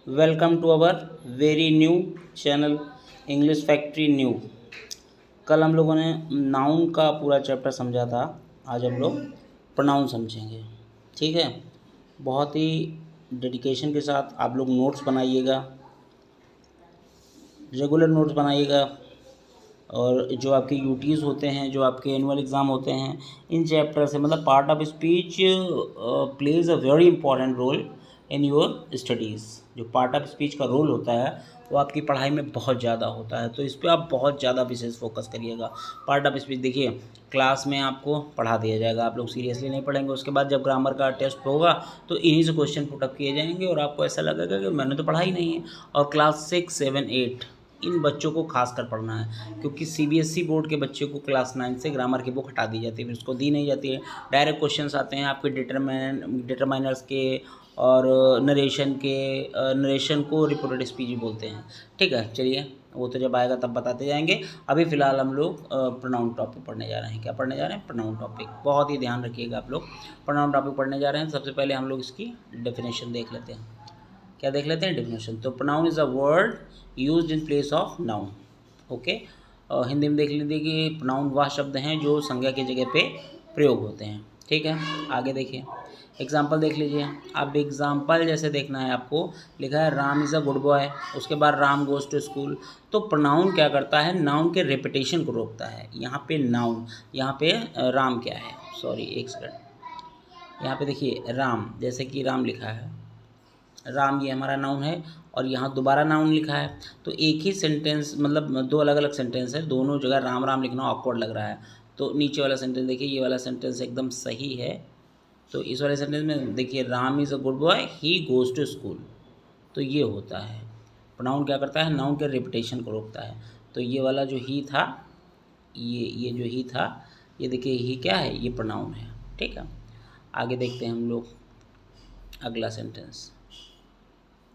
Welcome to our very new channel English Factory new. कल हम लोगों ने नाउन का पूरा चैप्टर समझा था। आज हम लोग प्रोनाउन समझेंगे। ठीक है, बहुत ही डेडिकेशन के साथ आप लोग नोट्स बनाइएगा, रेगुलर नोट्स बनाइएगा। और जो आपके यूटीज़ होते हैं, जो आपके एनुअल एग्ज़ाम होते हैं, इन चैप्टर से मतलब part of speech plays a very important role in your studies. जो पार्ट ऑफ स्पीच का रोल होता है वो आपकी पढ़ाई में बहुत ज़्यादा होता है, तो इस पर आप बहुत ज़्यादा विशेष फोकस करिएगा। पार्ट ऑफ स्पीच देखिए, क्लास में आपको पढ़ा दिया जाएगा, आप लोग सीरियसली नहीं पढ़ेंगे। उसके बाद जब ग्रामर का टेस्ट होगा तो इन्हीं से क्वेश्चन पुटअप किए जाएंगे और आपको ऐसा लगेगा कि मैंने तो पढ़ा ही नहीं है। और क्लास 6, 7, 8 इन बच्चों को खास कर पढ़ना है, क्योंकि सीबीएसई बोर्ड के बच्चे को क्लास 9 से ग्रामर की बुक हटा दी जाती है, फिर उसको दी नहीं जाती है। डायरेक्ट क्वेश्चंस आते हैं आपके डिटरमाइनर्स के और नरेशन को रिपोर्टेड स्पीच भी बोलते हैं। ठीक है, चलिए वो तो जब आएगा तब बताते जाएंगे। अभी फ़िलहाल हम लोग प्रोनाउन टॉपिक पढ़ने जा रहे हैं। क्या पढ़ने जा रहे हैं? Pronoun topic. बहुत ही ध्यान रखिएगा आप लोग, प्रोनाउन टॉपिक पढ़ने जा रहे हैं। सबसे पहले हम लोग इसकी डेफिनेशन देख लेते हैं। क्या देख लेते हैं? डेफिनेशन। तो pronoun is a word used in place of noun. Okay, Hindi में देख लीजिए कि प्रोनाउन वह शब्द हैं जो संज्ञा की जगह पे प्रयोग होते हैं। ठीक है, आगे देखिए, एग्जाम्पल देख लीजिए। अब एग्जाम्पल जैसे देखना है आपको, लिखा है Ram is a good boy, उसके बाद राम गोज़ टू स्कूल। तो प्रोनाउन क्या करता है? नाउन के रिपीटेशन को रोकता है। यहाँ पे नाउन, यहाँ पे राम क्या है, सॉरी एक सेकंड, यहाँ पे देखिए राम, जैसे कि राम लिखा है, राम ये हमारा नाउन है और यहाँ दोबारा नाउन लिखा है। तो एक ही सेंटेंस, मतलब दो अलग अलग सेंटेंस है, दोनों जगह राम राम लिखना ऑकवर्ड लग रहा है। तो नीचे वाला सेंटेंस देखिए, ये वाला सेंटेंस एकदम सही है। तो इस वाले सेंटेंस में देखिए, Ram is a good boy, he goes to school. तो ये होता है, प्रोनाउन क्या करता है? नाउन के रिपीटेशन को रोकता है। तो ये वाला जो ही था, ये जो ही था, ये देखिए ही क्या है? ये प्रोनाउन है। ठीक है, आगे देखते हैं हम लोग अगला सेंटेंस।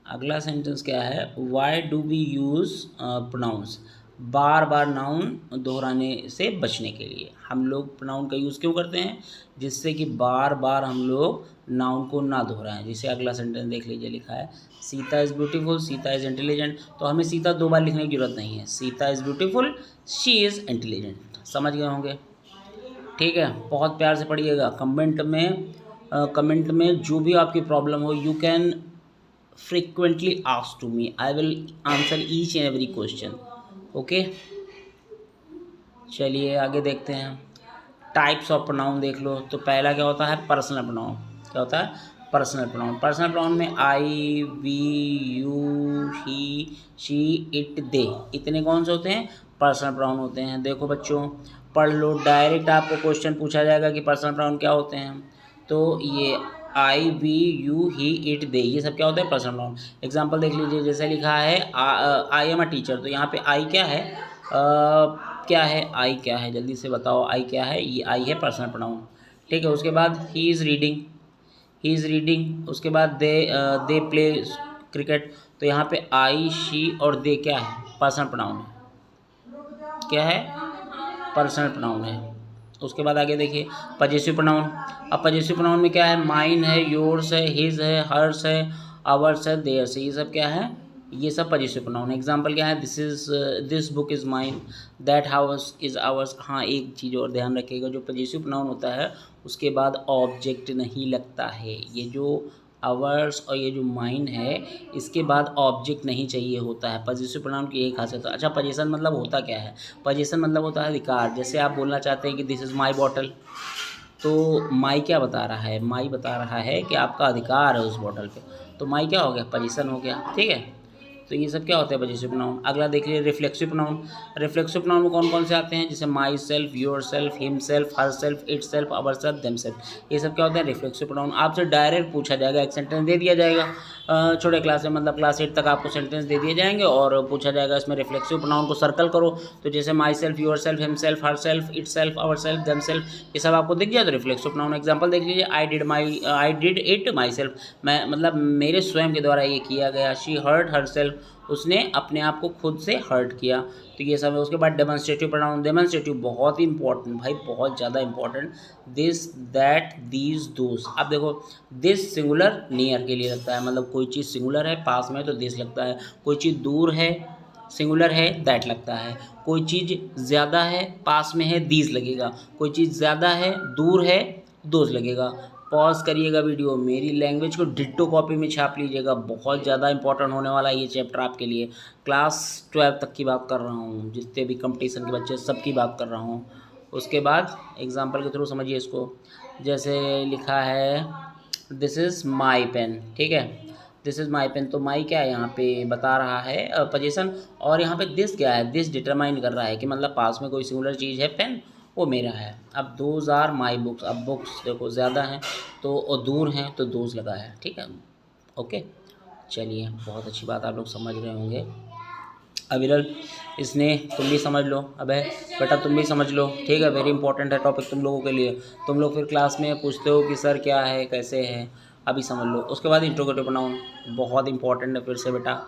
अगला सेंटेंस क्या है? Why do we use pronouns. बार बार नाउन दोहराने से बचने के लिए हम लोग प्रोनाउन का यूज़ क्यों करते हैं? जिससे कि बार बार हम लोग नाउन को ना दोहराएं। जैसे अगला सेंटेंस देख लीजिए, लिखा है Sita is beautiful, Sita is intelligent. तो हमें सीता दो बार लिखने की जरूरत नहीं है। Sita is beautiful, she is intelligent. समझ गए होंगे? ठीक है, बहुत प्यार से पढ़िएगा। कमेंट में जो भी आपकी प्रॉब्लम हो, you can frequently asked to me, I will answer each and every question. Okay, चलिए आगे देखते हैं। टाइप्स ऑफ प्रोनाउन देख लो। तो पहला क्या होता है? Personal pronoun. क्या होता है? Personal pronoun. पर्सनल प्रोनाउन में I, we, you, he, she, it, they, इतने कौन से होते हैं? पर्सनल प्रोनाउन होते हैं। देखो बच्चों, पढ़ लो, डायरेक्ट आपको क्वेश्चन पूछा जाएगा कि पर्सनल प्रोनाउन क्या होते हैं। तो ये आई, वी, यू, ही, इट, दे, ये सब क्या होता है? Personal pronoun. एग्जांपल देख लीजिए, जैसे लिखा है आई एम अ टीचर। तो यहाँ पे आई क्या है? क्या है? आई क्या है? जल्दी से बताओ, आई क्या है? ये आई है पर्सनल प्रोनाउन। ठीक है, उसके बाद he is reading, he is reading. उसके बाद दे प्ले क्रिकेट। तो यहाँ पे आई, शी और दे क्या है? पर्सनल प्रोनाउन है। क्या है? पर्सनल प्रोनाउन है। उसके बाद आगे देखिए, पजेसिव प्रोनाउन। अब पजेसिव प्रोनाउन में क्या है? माइन है, योर्स है, हिज है, हर्स है, आवर्स है, देयर्स है, ये सब क्या है? ये सब पजेसिव प्रोनाउन है। एग्जांपल क्या है? This book is mine, that house is hours. हाँ, एक चीज़ और ध्यान रखिएगा, जो पजेसिव प्रोनाउन होता है उसके बाद ऑब्जेक्ट नहीं लगता है। ये जो आवर्स और ये जो माइन है, इसके बाद ऑब्जेक्ट नहीं चाहिए होता है। पजेसिव प्रोनाउन की एक खासियत है। अच्छा, पजेशन मतलब होता क्या है? पजेशन मतलब होता है अधिकार। जैसे आप बोलना चाहते हैं कि दिस इज़ माई बॉटल, तो माई क्या बता रहा है? माई बता रहा है कि आपका अधिकार है उस बॉटल पे। तो माई क्या हो गया? पोजीशन हो गया। ठीक है, तो ये सब क्या होता है? Possessive pronoun. अगला देख लीजिए, रिफ्लेक्सिव प्रोनाउन। रिफ्लेक्सिव प्रोनाउन में कौन कौन से आते हैं? जैसे my self, yourself, him self, her self, it self, our self, them self. ये सब क्या होते हैं? Reflexive pronoun. आपसे डायरेक्ट पूछा जाएगा, एक सेंटेंस दे दिया जाएगा। छोटे क्लास में, मतलब क्लास 8 तक आपको सेंटेंस दे दिए जाएंगे और पूछा जाएगा इसमें रिफ्लेक्सिव प्रोनाउन को सर्कल करो। तो जैसे my self, yourself, him self, her self, it self, our self, them self, ये सब आपको दिख जाए तो रिफ्लेक्सिव प्रोनाउन। एग्जांपल देख लीजिए, I did it my self, मैं मतलब मेरे स्वयं के द्वारा ये किया गया। शी हर्ट हर सेल्फ, उसने अपने आप को खुद से हर्ट किया, तो ये सब है। उसके बाद डेमोन्स्ट्रेटिव प्रोनाउन, डेमोन्स्ट्रेटिव बहुत ही इंपॉर्टेंट भाई, बहुत ज़्यादा important. This, that, these, those. अब देखो दिस सिंगुलर नियर के लिए लगता है, मतलब कोई चीज़ सिंगुलर है पास में तो दिस लगता है, कोई चीज़ दूर है सिंगुलर है दैट लगता है, कोई चीज़ ज़्यादा है पास में है दीज लगेगा, कोई चीज़ ज़्यादा है दूर है दोज लगेगा। पॉज करिएगा वीडियो, मेरी लैंग्वेज को डिट्टो कॉपी में छाप लीजिएगा, बहुत ज़्यादा इंपॉर्टेंट होने वाला है ये चैप्टर आपके लिए। क्लास 12 तक की बात कर रहा हूँ, जितने भी कंपटीशन के बच्चे सबकी बात कर रहा हूँ। उसके बाद एग्जाम्पल के थ्रू समझिए इसको। जैसे लिखा है दिस इज़ माई पेन, ठीक है, दिस इज़ माई पेन, तो माई क्या है यहाँ पे बता रहा है पोजीशन, और यहाँ पे दिस क्या है, दिस डिटरमाइन कर रहा है कि मतलब पास में कोई सिंगुलर चीज़ है, पेन वो मेरा है। अब दोज आर माई बुक्स, अब बुक्स देखो ज़्यादा हैं तो और दूर हैं तो दोज लगा है, ठीक है, ओके। चलिए बहुत अच्छी बात, आप लोग समझ रहे होंगे। अविरल इसने तुम भी समझ लो, अबे बेटा तुम भी समझ लो, ठीक है, वेरी इंपॉर्टेंट है टॉपिक तुम लोगों के लिए। तुम लोग फिर क्लास में पूछते हो कि सर क्या है कैसे है, अभी समझ लो। उसके बाद इंट्रोगेटिव प्रोनाउन बहुत इंपॉर्टेंट है फिर से बेटा।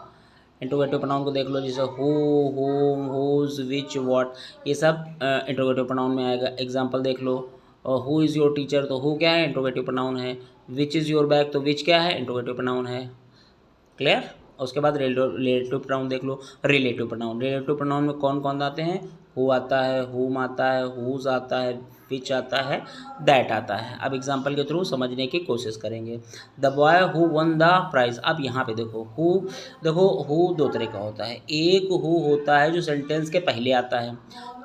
इंट्रोगेटिव प्रोनाउन को देख लो, जैसे who, whom, whose, which, what, ये सब इंट्रोगेटिव प्रोनाउन में आएगा। एग्जांपल देख लो, हु इज़ योर टीचर, तो हु क्या है इंट्रोगेटिव प्रोनाउन है। विच इज़ योर बैग, तो विच क्या है इंट्रोगेटिव प्रोनाउन है, क्लियर। उसके बाद रिलेटिव प्रोनाउन देख लो। रिलेटिव प्रोनाउन में कौन कौन आते हैं, हु आता है, हुम आता है, हुज आता है, विच आता है, दैट आता है। अब एग्जांपल के थ्रू समझने की कोशिश करेंगे। The boy who won the prize, अब यहाँ पे देखो हु दो तरह का होता है। एक हु होता है जो सेंटेंस के पहले आता है,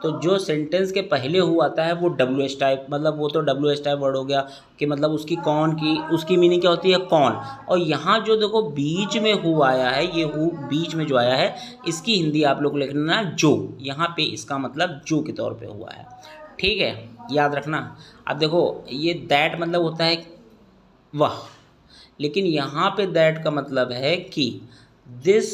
तो जो सेंटेंस के पहले हु आता है वो डब्ल्यू एच टाइप, मतलब वो तो डब्ल्यू एच टाइप वर्ड हो गया कि मतलब उसकी कौन की उसकी मीनिंग क्या होती है कौन। और यहाँ जो देखो बीच में हु आया है, ये हु बीच में जो आया है इसकी हिंदी आप लोग लिखना जो, यहाँ पे इसका मतलब जो के तौर पे हुआ है, ठीक है, याद रखना। अब देखो ये दैट मतलब होता है वाह, लेकिन यहाँ पे दैट का मतलब है कि this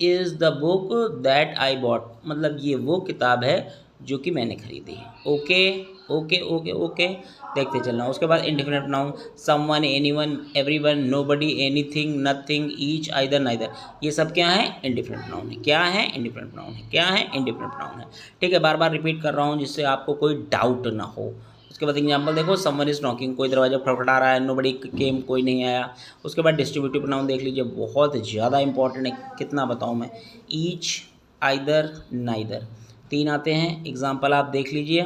is the book that I bought, मतलब ये वो किताब है जो कि मैंने खरीदी है। ओके ओके ओके ओके, देखते चलना। उसके बाद indefinite pronoun, someone, anyone, everyone, nobody, anything, nothing, each, either, neither, ये सब क्या है इंडिफिनिट प्रोनाउन है। क्या है इंडिफिनिट प्रोनाउन है, क्या है इंडिफिनिट प्रोनाउन है, ठीक है। बार बार रिपीट कर रहा हूँ जिससे आपको कोई डाउट ना हो। उसके बाद एग्जांपल देखो, समवन इज़ नॉकिंग, कोई दरवाजा खटखटा रहा है, नोबडी केम, कोई नहीं आया। उसके बाद डिस्ट्रीब्यूटिव प्रोनाउन देख लीजिए, बहुत ज़्यादा इंपॉर्टेंट है, कितना बताऊँ मैं। ईच, आइदर, नाइदर, तीन आते हैं। एग्जांपल आप देख लीजिए,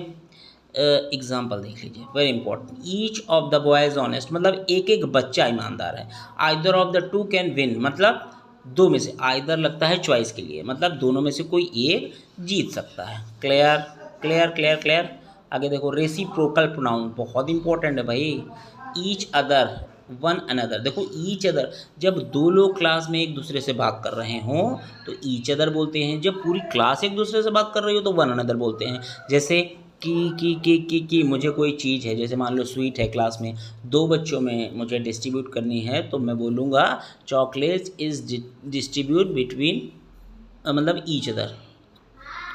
एग्जाम्पल देख लीजिए, very important. Each of the boys honest, मतलब एक एक बच्चा ईमानदार है। Either of the two can win, मतलब दो में से, आइदर लगता है चॉइस के लिए, मतलब दोनों में से कोई एक जीत सकता है। Clear clear clear clear. आगे देखो, रेसिप्रोकल प्रोनाउन बहुत इंपॉर्टेंट है भाई। ईच अदर, वन अनदर, देखो ईच अदर, जब दो लोग क्लास में एक दूसरे से बात कर रहे हों तो ईच अदर बोलते हैं, जब पूरी क्लास एक दूसरे से बात कर रही हो तो वन अनदर बोलते हैं। जैसे की मुझे कोई चीज़ है, जैसे मान लो स्वीट है, क्लास में दो बच्चों में मुझे डिस्ट्रीब्यूट करनी है, तो मैं बोलूँगा चॉकलेट्स इज़ डिस्ट्रीब्यूट बिटवीन, मतलब each other,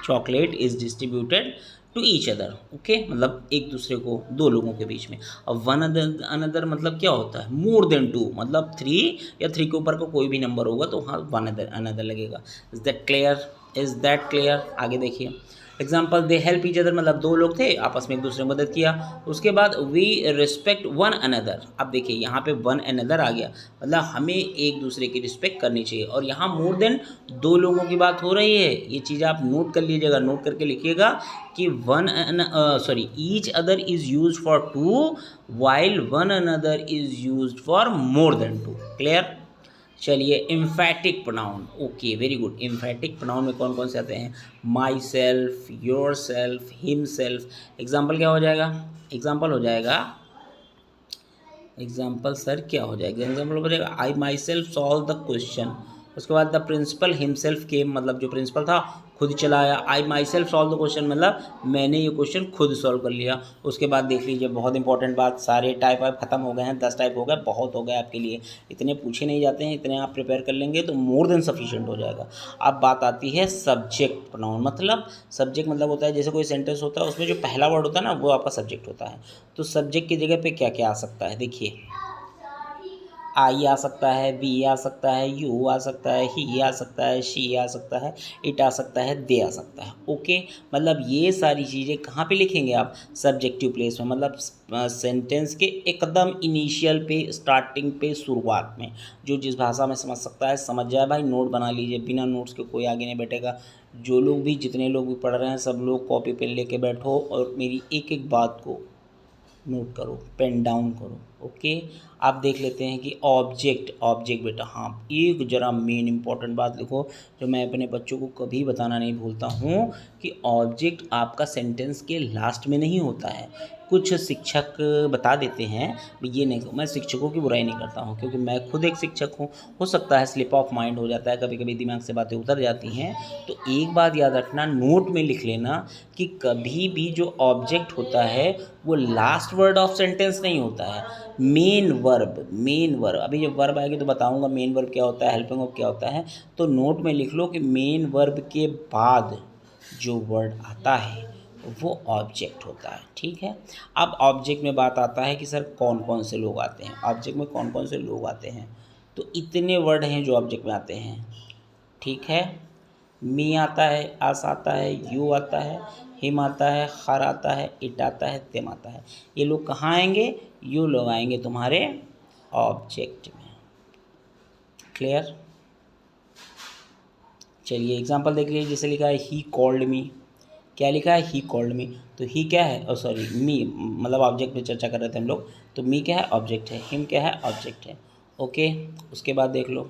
chocolate is distributed to each other, okay, मतलब एक दूसरे को, दो लोगों के बीच में। अब वन अनदर मतलब क्या होता है, मोर देन टू, मतलब थ्री या थ्री के ऊपर का कोई भी नंबर होगा तो हाँ वन अनदर लगेगा। Is that clear, is that clear. आगे देखिए example, they help each other, मतलब दो लोग थे आपस में एक दूसरे की मदद किया। उसके बाद वी रिस्पेक्ट वन अनदर, अब देखिए यहाँ पे वन अनदर आ गया, मतलब हमें एक दूसरे की रिस्पेक्ट करनी चाहिए। और यहाँ मोर देन दो लोगों की बात हो रही है, ये चीज़ आप नोट कर लीजिएगा, नोट करके लिखिएगा कि each other is use for two while one another is use for more than two. Clear. चलिए emphatic pronoun, okay very good. Emphatic pronoun में कौन कौन से आते हैं, myself, yourself, himself. Example क्या हो जाएगा, एग्जाम्पल हो जाएगा, एग्जाम्पल सर क्या हो जाएगा, एग्जाम्पल हो जाएगा I myself solve the question. उसके बाद द प्रिंसिपल हिमसेल्फ केम, मतलब जो प्रिंसिपल था खुद चला आया। I myself solve the question, मतलब मैंने ये क्वेश्चन खुद सॉल्व कर लिया। उसके बाद देख लीजिए, बहुत इंपॉर्टेंट बात, सारे टाइप आप खत्म हो गए हैं, 10 टाइप हो गए, बहुत हो गए आपके लिए, इतने पूछे नहीं जाते हैं, इतने आप प्रिपेयर कर लेंगे तो मोर देन सफिशिएंट हो जाएगा। अब बात आती है सब्जेक्ट प्रोनाउन, मतलब सब्जेक्ट मतलब होता है जैसे कोई सेंटेंस होता है उसमें जो पहला वर्ड होता है ना वो आपका सब्जेक्ट होता है। तो सब्जेक्ट की जगह पे क्या क्या आ सकता है, देखिए आई आ सकता है, वी आ सकता है, यू आ सकता है, ही आ सकता है, शी आ सकता है, इट आ सकता है, दे आ सकता है। ओके, मतलब ये सारी चीज़ें कहाँ पे लिखेंगे आप? सब्जेक्टिव प्लेस में, मतलब सेंटेंस के एकदम इनिशियल पे, स्टार्टिंग पे, शुरुआत में। जो जिस भाषा में समझ सकता है समझ जाए भाई, नोट बना लीजिए, बिना नोट्स के कोई आगे नहीं बैठेगा। जो लोग भी, जितने लोग भी पढ़ रहे हैं, सब लोग कॉपी पेन लेके बैठो और मेरी एक एक बात को नोट करो, पेन डाउन करो। ओके, आप देख लेते हैं कि ऑब्जेक्ट, ऑब्जेक्ट बेटा, हाँ एक ज़रा मेन इंपॉर्टेंट बात लिखो जो मैं अपने बच्चों को कभी बताना नहीं भूलता हूँ, कि ऑब्जेक्ट आपका सेंटेंस के लास्ट में नहीं होता है। कुछ शिक्षक बता देते हैं, ये नहीं, मैं शिक्षकों की बुराई नहीं करता हूँ क्योंकि मैं खुद एक शिक्षक हूँ। हो सकता है स्लिप ऑफ माइंड हो जाता है, कभी कभी दिमाग से बातें उतर जाती हैं। तो एक बात याद रखना, नोट में लिख लेना कि कभी भी जो ऑब्जेक्ट होता है वो लास्ट वर्ड ऑफ सेंटेंस नहीं होता है, मेन वर्ब, मेन वर्ब। अभी जब वर्ब आएगी तो बताऊंगा मेन वर्ब क्या होता है, हेल्पिंग वर्ब क्या होता है। तो नोट में लिख लो कि मेन वर्ब के बाद जो वर्ड आता है वो ऑब्जेक्ट होता है। ठीक है, अब ऑब्जेक्ट में बात आता है कि सर कौन कौन से लोग आते हैं, ऑब्जेक्ट में कौन कौन से लोग आते हैं। तो इतने वर्ड हैं जो ऑब्जेक्ट में आते हैं। ठीक है, मी आता है, अस आता है, यू आता है, हिम आता है, हर आता है, इट आता है, तेम आता है। ये लोग कहाँ आएंगे? यू लोग आएंगे तुम्हारे ऑब्जेक्ट में। क्लियर? चलिए एग्जांपल देख लीजिए, जैसे लिखा है ही कॉल्ड मी। क्या लिखा है? He called me. तो ही क्या है? और सॉरी, मी मतलब ऑब्जेक्ट पे चर्चा कर रहे थे हम लोग। तो मी क्या है? ऑब्जेक्ट है। हिम क्या है? ऑब्जेक्ट है। ओके, उसके बाद देख लो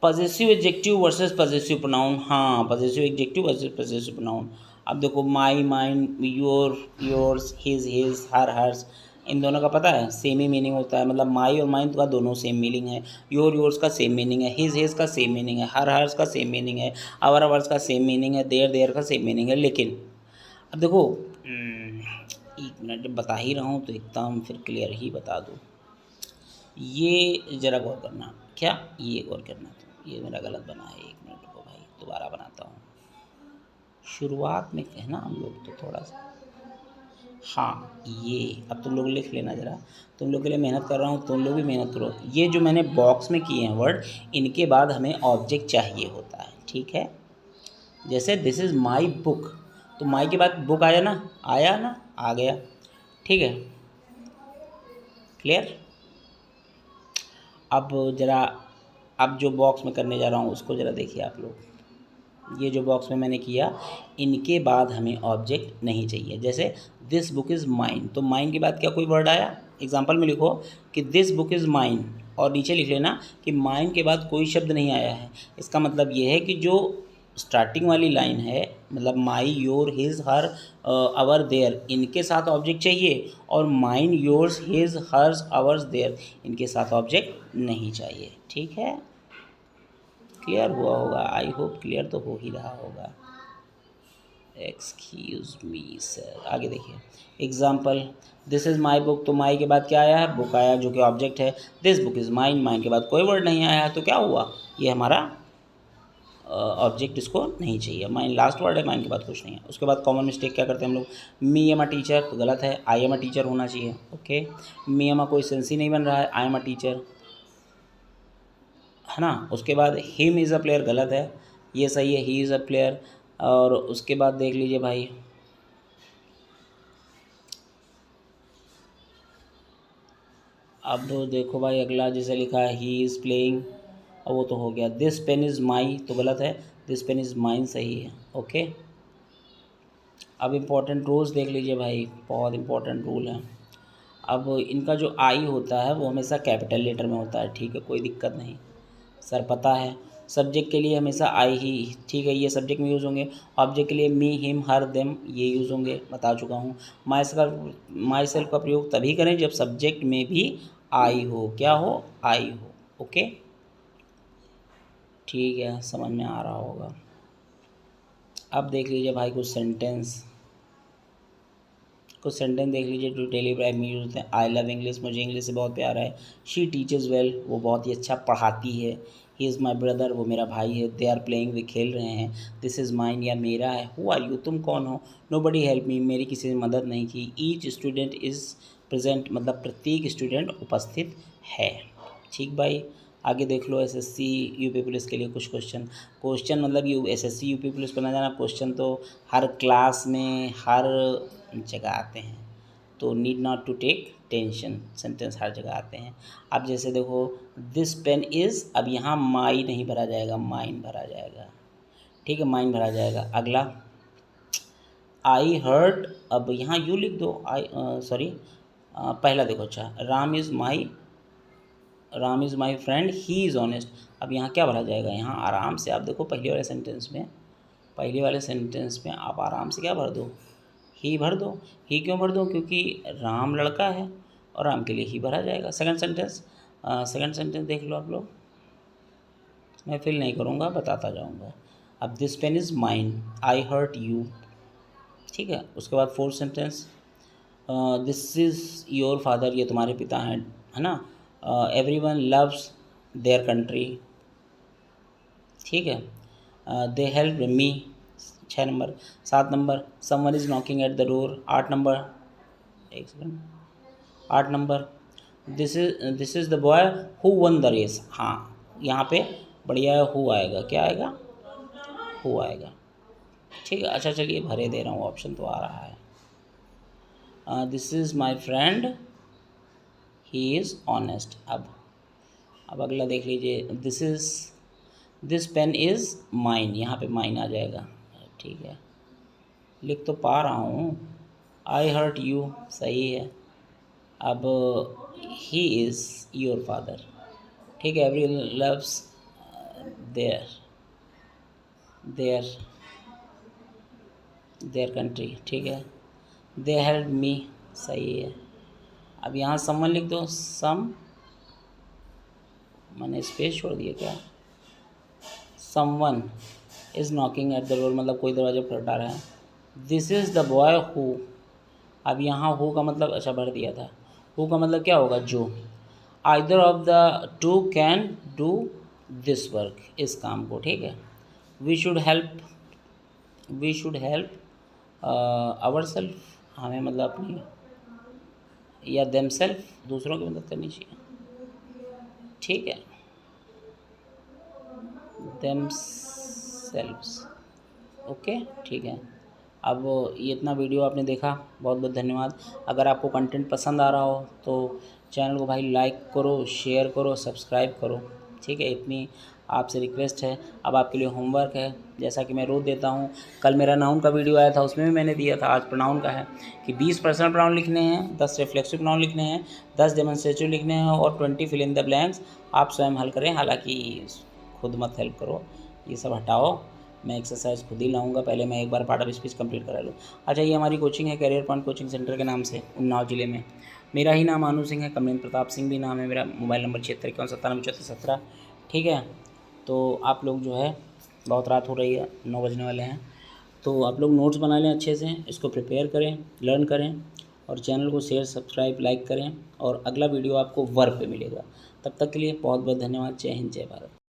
possessive adjective versus possessive pronoun. हाँ, possessive adjective versus possessive pronoun. अब देखो my, mine, your, yours, his, her, hers, इन दोनों का पता है सेम ही मीनिंग होता है। मतलब माई और माइन का दोनों सेम मीनिंग है, योर, योर्स का सेम मीनिंग है, हिज का सेम मीनिंग है, हर, हर्स का सेम मीनिंग है, आवर्स का सेम मीनिंग है, देयर का सेम मीनिंग है। लेकिन अब देखो, एक मिनट, जब बता ही रहा हूँ तो एकदम फिर क्लियर ही बता दूँ। ये ज़रा गौर करना, क्या ये गौर करना, तो ये मेरा गलत बना है, एक मिनट को भाई दोबारा बनाता हूँ। शुरुआत में कहना हम लोग तो थोड़ा सा, हाँ ये, अब तुम लोग लिख लेना ज़रा, तुम लोग के लिए मेहनत कर रहा हूँ, तुम लोग भी मेहनत करो। ये जो मैंने बॉक्स में किए हैं वर्ड, इनके बाद हमें ऑब्जेक्ट चाहिए होता है। ठीक है, जैसे दिस इज़ माई बुक, तो माई के बाद बुक आया ना, आया ना, आ गया। ठीक है, क्लियर? अब ज़रा, अब जो बॉक्स में करने जा रहा हूँ उसको ज़रा देखिए आप लोग। ये जो बॉक्स में मैंने किया, इनके बाद हमें ऑब्जेक्ट नहीं चाहिए। जैसे दिस बुक इज़ माइन, तो माइन के बाद क्या कोई वर्ड आया? एग्जांपल में लिखो कि दिस बुक इज़ माइन, और नीचे लिख लेना कि माइन के बाद कोई शब्द नहीं आया है। इसका मतलब ये है कि जो स्टार्टिंग वाली लाइन है, मतलब my, your, his, her, our, their, इनके साथ ऑब्जेक्ट चाहिए, और mine, yours, his, hers, ours, their, इनके साथ ऑब्जेक्ट नहीं चाहिए। ठीक है, क्लियर हुआ होगा, आई होप क्लियर तो हो ही रहा होगा। एक्सक्यूज मी सर, आगे देखिए example, this is my book, तो माई के बाद क्या आया है? बुक आया, जो कि ऑब्जेक्ट है। This book is mine, mine के बाद कोई वर्ड नहीं आया है, तो क्या हुआ? ये हमारा ऑब्जेक्ट, इसको नहीं चाहिए। माइन लास्ट वर्ड है, माइन के बाद कुछ नहीं है। उसके बाद कॉमन मिस्टेक क्या करते हैं हम लोग? मी एम अ टीचर, तो गलत है, आई एम अ टीचर होना चाहिए। ओके, मी एम अ कोई सेंस ही नहीं बन रहा है, आई एम अ टीचर, है ना। उसके बाद हिम इज़ अ प्लेयर, गलत है, ये सही है, ही इज़ अ प्लेयर। और उसके बाद देख लीजिए भाई, अब देखो भाई अगला जैसे लिखा है ही इज़ प्लेइंग, और वो तो हो गया। दिस पेन इज़ माई, तो गलत है, दिस पेन इज़ माइन सही है। ओके, अब इम्पोर्टेंट रूल्स देख लीजिए भाई, बहुत इंपॉर्टेंट रूल है। अब इनका जो आई होता है वो हमेशा कैपिटल लेटर में होता है। ठीक है, कोई दिक्कत नहीं, सर पता है। सब्जेक्ट के लिए हमेशा आई ही, ठीक है, ये सब्जेक्ट में यूज़ होंगे। ऑब्जेक्ट के लिए मी, हिम, हर, देम, ये यूज़ होंगे, बता चुका हूँ। माई सेल्फ का प्रयोग तभी करें जब सब्जेक्ट में भी आई हो, क्या हो? आई हो। ओके, ठीक है, समझ में आ रहा होगा। अब देख लीजिए भाई कुछ सेंटेंस देख लीजिए जो डेली लाइफ में यूज़ होते हैं। आई लव इंग्लिश, मुझे इंग्लिश से बहुत प्यार है। शी टीचेज़ वेल, वो बहुत ही अच्छा पढ़ाती है। ही इज़ माई ब्रदर, वो मेरा भाई है। दे आर प्लेइंग, वे खेल रहे हैं। दिस इज़ माइन, या मेरा है। हु आर यू, तुम कौन हो? नो बडी हेल्प मी, मेरी किसी ने मदद नहीं की। ईच स्टूडेंट इज़ प्रेजेंट, मतलब प्रत्येक स्टूडेंट उपस्थित है। ठीक भाई, आगे देख लो एसएससी यूपी पुलिस के लिए कुछ क्वेश्चन मतलब एसएससी यूपी पुलिस पर ना जाना, क्वेश्चन तो हर क्लास में हर जगह आते हैं, तो need not to take tension, sentence हर जगह आते हैं। अब जैसे देखो दिस पेन इज़, अब यहाँ माई नहीं भरा जाएगा, माइन भरा जाएगा। ठीक है, माइन भरा जाएगा। अगला आई हर्ट, अब यहाँ यू लिख दो, सॉरी पहला देखो, अच्छा Ram is my friend, he is honest. अब यहाँ क्या भरा जाएगा, यहाँ आराम से आप देखो पहले वाले सेंटेंस में आप आराम से क्या भर दो, ही भर दो। ही क्यों भर दो, क्योंकि राम लड़का है और राम के लिए ही भरा जाएगा। सेकंड सेंटेंस देख लो आप लोग, मैं फिल नहीं करूँगा, बताता जाऊँगा। अब this pen is mine, I hurt you. ठीक है, उसके बाद fourth sentence, this is your father, ये तुम्हारे पिता हैं, है ना। Everyone loves their country. ठीक है, they help me, 6 number. 7 number, someone is knocking at the door. 8 number, एक second, 8 number, this is the boy who won the race. हाँ, यहाँ पे बढ़िया हु आएगा, क्या आएगा, हु आएगा। ठीक है, अच्छा चलिए भरे दे रहा हूँ, ऑप्शन तो आ रहा है। This is my friend, he is honest. अब अगला देख लीजिए, दिस पेन इज़ माइन, यहाँ पे माइन आ जाएगा। ठीक है, लिख तो पा रहा हूँ। आई हर्ट यू, सही है। अब ही इज़ योर फादर। ठीक है, एवरी लव्स देयर कंट्री। ठीक है, दे हेल्प मी, सही है। अब यहाँ समवन लिख दो, मैंने स्पेस छोड़ दिया क्या, someone is knocking at the door, मतलब कोई दरवाजा खटखटा रहा है। This is the boy who, अब यहाँ हु का मतलब अच्छा भर दिया था, हु का मतलब क्या होगा, जो। Either of the two can do this work, इस काम को। ठीक है, we should help our self, हमें मतलब अपनी, या देम सेल्फ, दूसरों की मदद करनी चाहिए। ठीक है, देम सेल्फ्स, ओके। ठीक है, अब ये इतना वीडियो आपने देखा, बहुत बहुत धन्यवाद। अगर आपको कंटेंट पसंद आ रहा हो तो चैनल को भाई लाइक करो, शेयर करो, सब्सक्राइब करो। ठीक है, इतनी आपसे रिक्वेस्ट है। अब आपके लिए होमवर्क है, जैसा कि मैं रोज़ देता हूँ। कल मेरा नाउन का वीडियो आया था, उसमें भी मैंने दिया था। आज प्रोनाउन का है कि 20 पर्सनल प्रोनाउन लिखने हैं, 10 रिफ्लेक्सिव प्रोनाउन लिखने हैं, 10 डेमोन्स्ट्रेटिव लिखने हैं और 20 फिल इन द ब्लैंक्स। आप स्वयं हल करें, हालांकि खुद मत हेल्प करो, ये सब हटाओ। मैं एक्सरसाइज खुद ही लाऊंगा, पहले मैं एक बार पार्ट ऑफ स्पीच कंप्लीट करा लूँ। अच्छा, ये हमारी कोचिंग है कैरियर पॉइंट कोचिंग सेंटर के नाम से, उन्नाव जिले में। मेरा ही नाम आनू सिंह है, कमलेंद्र प्रताप सिंह भी नाम है मेरा। Mobile number 7651977417। ठीक है, तो आप लोग जो है, बहुत रात हो रही है, 9 बजने वाले हैं, तो आप लोग नोट्स बना लें अच्छे से, इसको प्रिपेयर करें, लर्न करें और चैनल को शेयर, सब्सक्राइब, लाइक करें। और अगला वीडियो आपको वर्ब पे मिलेगा। तब तक के लिए बहुत बहुत धन्यवाद। जय हिंद, जय भारत।